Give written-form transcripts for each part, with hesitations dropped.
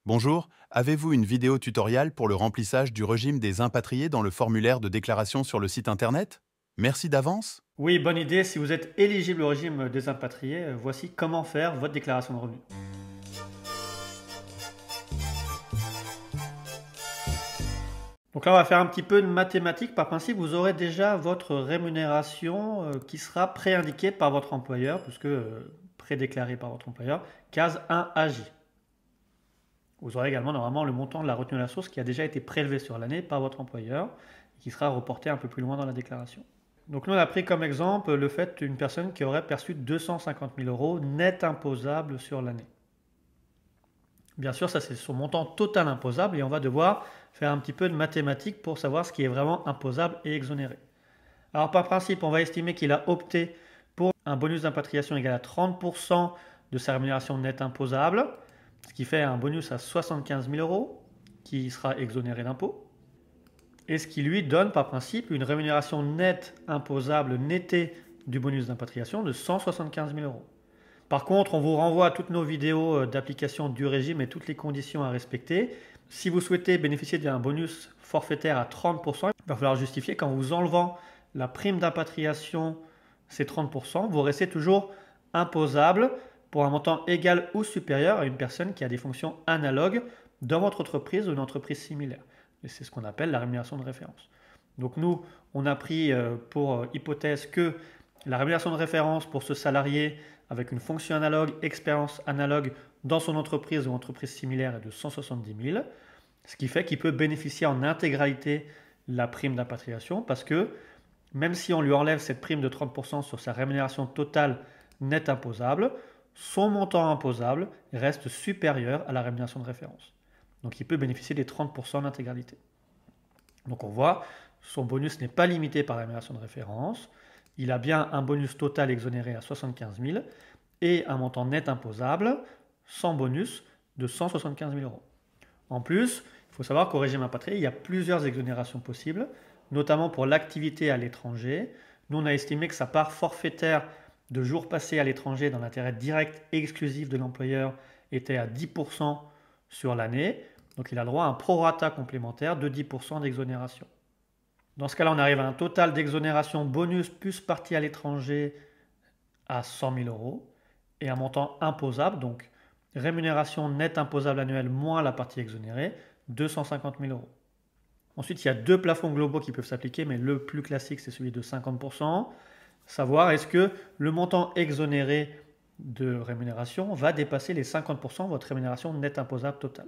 Bonjour, avez-vous une vidéo tutoriel pour le remplissage du régime des impatriés dans le formulaire de déclaration sur le site internet? Merci d'avance. Oui, bonne idée. Si vous êtes éligible au régime des impatriés, voici comment faire votre déclaration de revenus. Donc là, on va faire un petit peu de mathématiques. Par principe, vous aurez déjà votre rémunération qui sera pré-indiquée par votre employeur, puisque pré-déclarée par votre employeur, case 1AJ. Vous aurez également normalement le montant de la retenue à la source qui a déjà été prélevé sur l'année par votre employeur et qui sera reporté un peu plus loin dans la déclaration. Donc nous, on a pris comme exemple le fait d'une personne qui aurait perçu 250 000 euros net imposables sur l'année. Bien sûr, ça c'est son montant total imposable et on va devoir faire un petit peu de mathématiques pour savoir ce qui est vraiment imposable et exonéré. Alors par principe, on va estimer qu'il a opté pour un bonus d'impatriation égal à 30% de sa rémunération nette imposable, ce qui fait un bonus à 75 000 euros qui sera exonéré d'impôt, et ce qui lui donne par principe une rémunération nette imposable nettée du bonus d'impatriation de 175 000 euros. Par contre, on vous renvoie à toutes nos vidéos d'application du régime et toutes les conditions à respecter. Si vous souhaitez bénéficier d'un bonus forfaitaire à 30%, il va falloir justifier qu'en vous enlevant la prime d'impatriation, ces 30%, vous restez toujours imposable pour un montant égal ou supérieur à une personne qui a des fonctions analogues dans votre entreprise ou une entreprise similaire. Et c'est ce qu'on appelle la rémunération de référence. Donc nous, on a pris pour hypothèse que la rémunération de référence pour ce salarié avec une fonction analogue, expérience analogue dans son entreprise ou entreprise similaire est de 170 000, ce qui fait qu'il peut bénéficier en intégralité la prime d'impatriation parce que même si on lui enlève cette prime de 30% sur sa rémunération totale nette imposable, son montant imposable reste supérieur à la rémunération de référence. Donc il peut bénéficier des 30% d'intégralité. Donc on voit, son bonus n'est pas limité par la rémunération de référence. Il a bien un bonus total exonéré à 75 000 et un montant net imposable sans bonus de 175 000 euros. En plus, il faut savoir qu'au régime impatrié, il y a plusieurs exonérations possibles, notamment pour l'activité à l'étranger. Nous, on a estimé que sa part forfaitaire de jours passés à l'étranger dans l'intérêt direct et exclusif de l'employeur était à 10% sur l'année. Donc il a le droit à un prorata complémentaire de 10% d'exonération. Dans ce cas-là, on arrive à un total d'exonération bonus plus partie à l'étranger à 100 000 euros et un montant imposable, donc rémunération nette imposable annuelle moins la partie exonérée, 250 000 euros. Ensuite, il y a deux plafonds globaux qui peuvent s'appliquer, mais le plus classique, c'est celui de 50%. Savoir est-ce que le montant exonéré de rémunération va dépasser les 50% de votre rémunération nette imposable totale.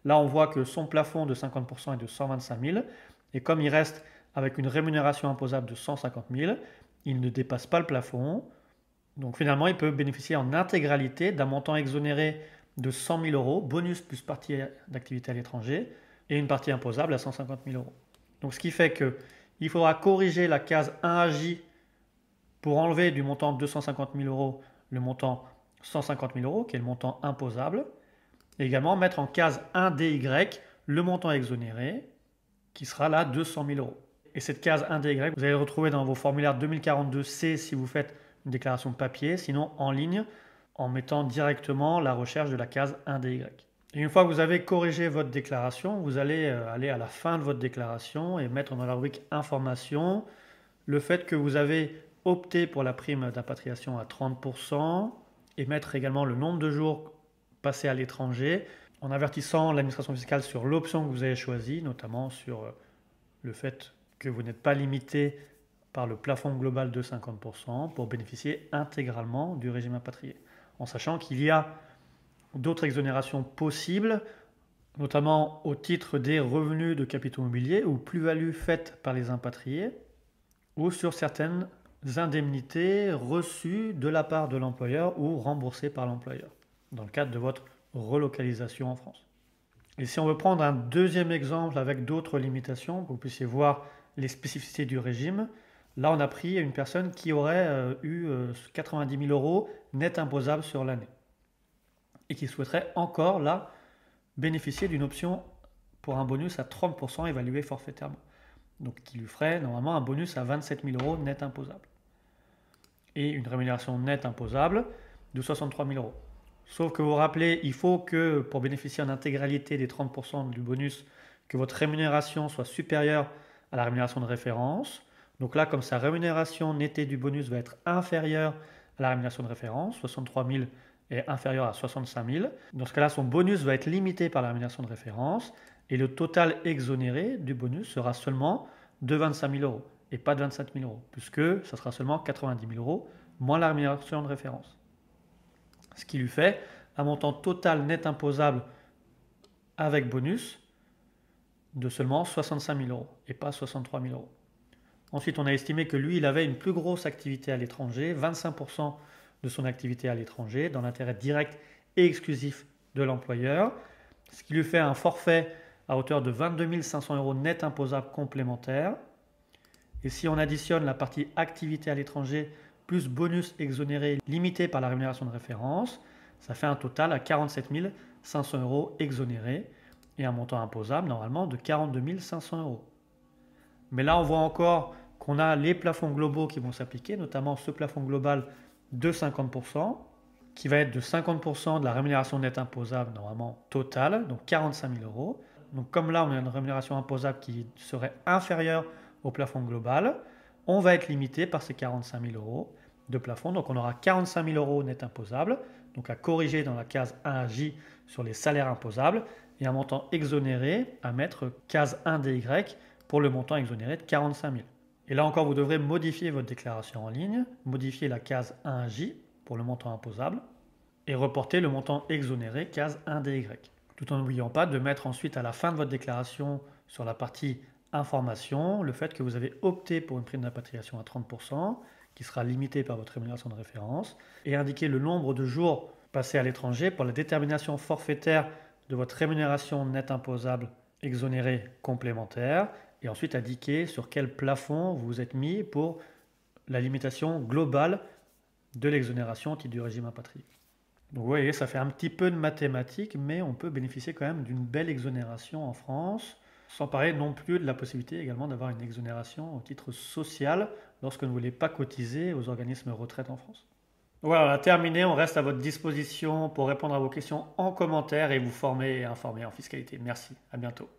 Là, on voit que son plafond de 50% est de 125 000, et comme il reste avec une rémunération imposable de 150 000, il ne dépasse pas le plafond. Donc finalement, il peut bénéficier en intégralité d'un montant exonéré de 100 000 euros, bonus plus partie d'activité à l'étranger, et une partie imposable à 150 000 euros. Donc ce qui fait qu'il faudra corriger la case 1AJ pour enlever du montant 250 000 euros le montant 150 000 euros, qui est le montant imposable, et également mettre en case 1DY le montant exonéré, qui sera là 200 000 euros. Et cette case 1DY, vous allez le retrouver dans vos formulaires 2042C si vous faites une déclaration de papier, sinon en ligne, en mettant directement la recherche de la case 1DY. Et une fois que vous avez corrigé votre déclaration, vous allez aller à la fin de votre déclaration et mettre dans la rubrique information le fait que vous avez opté pour la prime d'impatriation à 30% et mettre également le nombre de jours passés à l'étranger en avertissant l'administration fiscale sur l'option que vous avez choisie, notamment sur le fait que vous n'êtes pas limité par le plafond global de 50% pour bénéficier intégralement du régime impatrié. En sachant qu'il y a d'autres exonérations possibles, notamment au titre des revenus de capitaux immobiliers ou plus-values faites par les impatriés, ou sur certaines indemnités reçues de la part de l'employeur ou remboursées par l'employeur, dans le cadre de votre relocalisation en France. Et si on veut prendre un deuxième exemple avec d'autres limitations, pour que vous puissiez voir les spécificités du régime, là on a pris une personne qui aurait eu 90 000 euros net imposables sur l'année et qui souhaiterait encore là bénéficier d'une option pour un bonus à 30% évalué forfaitairement. Donc qui lui ferait normalement un bonus à 27 000 euros net imposable. Et une rémunération nette imposable de 63 000 euros. Sauf que vous vous rappelez, il faut que pour bénéficier en intégralité des 30% du bonus, que votre rémunération soit supérieure à la rémunération de référence. Donc là, comme sa rémunération nettée du bonus va être inférieure à la rémunération de référence, 63 000 est inférieur à 65 000, dans ce cas-là, son bonus va être limité par la rémunération de référence et le total exonéré du bonus sera seulement de 25 000 euros et pas de 27 000 euros, puisque ça sera seulement 90 000 euros moins la rémunération de référence. Ce qui lui fait un montant total net imposable avec bonus de seulement 65 000 euros et pas 63 000 euros. Ensuite, on a estimé que lui, il avait une plus grosse activité à l'étranger, 25% de son activité à l'étranger, dans l'intérêt direct et exclusif de l'employeur, ce qui lui fait un forfait à hauteur de 22 500 euros net imposable complémentaire. Et si on additionne la partie activité à l'étranger plus bonus exonéré limité par la rémunération de référence, ça fait un total à 47 500 euros exonérés et un montant imposable normalement de 42 500 euros. Mais là, on voit encore qu'on a les plafonds globaux qui vont s'appliquer, notamment ce plafond global de 50%, qui va être de 50% de la rémunération nette imposable normalement totale, donc 45 000 euros. Donc comme là, on a une rémunération imposable qui serait inférieure au plafond global, on va être limité par ces 45 000 euros de plafond. Donc on aura 45 000 euros net imposable, donc à corriger dans la case 1J sur les salaires imposables, et un montant exonéré à mettre case 1DY pour le montant exonéré de 45 000. Et là encore, vous devrez modifier votre déclaration en ligne, modifier la case 1J pour le montant imposable et reporter le montant exonéré case 1DY. Tout en n'oubliant pas de mettre ensuite à la fin de votre déclaration sur la partie information le fait que vous avez opté pour une prime d'impatriation à 30% qui sera limitée par votre rémunération de référence et indiquer le nombre de jours passés à l'étranger pour la détermination forfaitaire de votre rémunération nette imposable exonérée complémentaire et ensuite indiquer sur quel plafond vous vous êtes mis pour la limitation globale de l'exonération au titre du régime impatrié. Donc vous voyez, ça fait un petit peu de mathématiques, mais on peut bénéficier quand même d'une belle exonération en France, sans parler non plus de la possibilité également d'avoir une exonération au titre social lorsque vous ne voulez pas cotiser aux organismes retraite en France. Voilà, on a terminé, on reste à votre disposition pour répondre à vos questions en commentaire et vous former et informer en fiscalité. Merci, à bientôt.